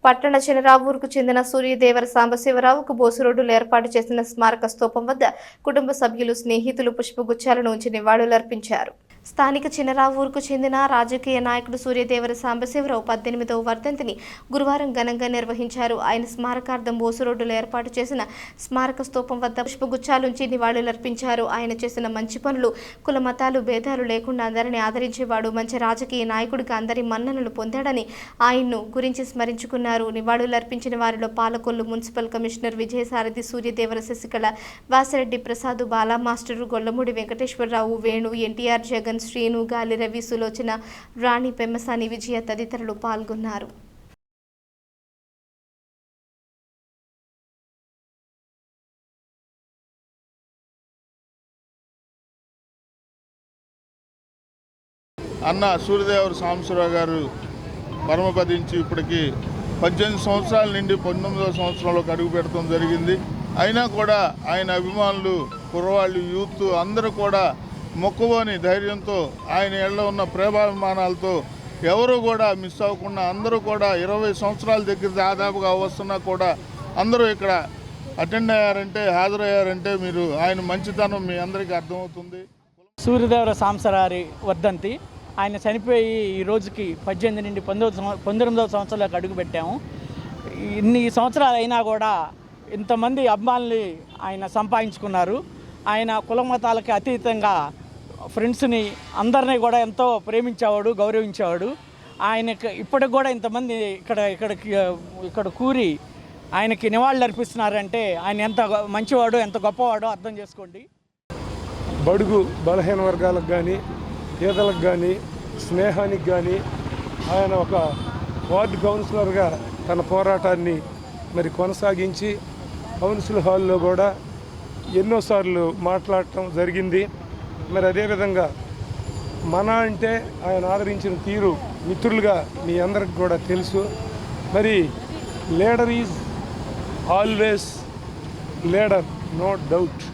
పట్టణ చినరావూరుకు చెందిన సూర్యదేవర సాంబశివరావుకు బోసురోడ్డులో ఏర్పాటు చేసిన స్మారక స్తూపం వద్ద కుటుంబ సభ్యులు, స్నేహితులు పుష్పగుచ్చాలను ఉంచి నివాళులర్పించారు. స్థానిక చినరావూరుకు చెందిన రాజకీయ నాయకుడు సూర్యదేవర సాంబశివరావు 18వ వర్ధంతిని గురువారం ఘనంగా నిర్వహించారు. ఆయన స్మారకార్థం బోసురోడ్డులో ఏర్పాటు చేసిన స్మారక స్తూపం వద్ద పుష్పగుచ్చాలుంచి నివాళులర్పించారు. ఆయన చేసిన మంచి పనులు, కుల మతాలు భేదాలు లేకుండా అందరినీ ఆదరించేవాడు. మంచి రాజకీయ నాయకుడిగా అందరి మన్ననలు పొందాడని ఆయన్ను గురించి స్మరించుకున్నారు. నివాళులర్పించిన వారిలో Palakollu municipal commissioner Vijayasarathi, Suryadevara, Sasikala, Vasireddy Prasad, Bala master, Gollamudi Venkateswararao, Venu, NTR, Jagan, Srinu, Gali Ravi, Sulochana, రాణి, పెమ్మసాని, విజయ తదితరులు పాల్గొన్నారు. అన్న సూర్యదేవర సాంబశివరావు గారు పరమపదించి ఇప్పటికి 18 సంవత్సరాల నుండి 19వ సంవత్సరంలోకి అడుగు పెడతాం జరిగింది. అయినా కూడా ఆయన అభిమానులు, కుర్రవాళ్ళు, యూత్ అందరూ కూడా మొక్కువని ధైర్యంతో ఆయన ఏళ్ళ ఉన్న ప్రేమాభిమానాలతో ఎవరు కూడా మిస్ అవ్వకుండా అందరూ కూడా 20 సంవత్సరాల దగ్గర దాదాపుగా వస్తున్నా కూడా అందరూ ఇక్కడ అటెండ్ అయ్యారంటే, హాజరయ్యారంటే మీరు ఆయన మంచితనం మీ అందరికీ అర్థమవుతుంది. సూర్యదేవర సాంబశివరావు వర్ధంతి. ఆయన చనిపోయి ఈ రోజుకి 18 నుండి 19వ సంవత్సరంలోకి అడుగుపెట్టాము. ఇన్ని సంవత్సరాలు అయినా కూడా ఇంతమంది అభిమానులు ఆయన సంపాదించుకున్నారు. ఆయన కుల మతాలకి అతీతంగా ఫ్రెండ్స్ని అందరినీ కూడా ఎంతో ప్రేమించేవాడు, గౌరవించేవాడు. ఆయనకి ఇప్పటికి కూడా ఇంతమంది ఇక్కడ కూరి ఆయనకి నివాళులు అర్పిస్తున్నారంటే ఆయన ఎంత మంచివాడో, ఎంత గొప్పవాడో అర్థం చేసుకోండి. బడుగు బలహీన వర్గాలకు కానీ, పేదలకు కానీ, స్నేహానికి కానీ ఆయన ఒక వార్డు కౌన్సిలర్గా తన పోరాటాన్ని మరి కొనసాగించి కౌన్సిల్ హాల్లో కూడా ఎన్నోసార్లు మాట్లాడటం జరిగింది. మరి అదేవిధంగా మన అంటే ఆయన ఆదరించిన తీరు మిత్రులుగా మీ అందరికి కూడా తెలుసు. మరి leader is always leader, no doubt.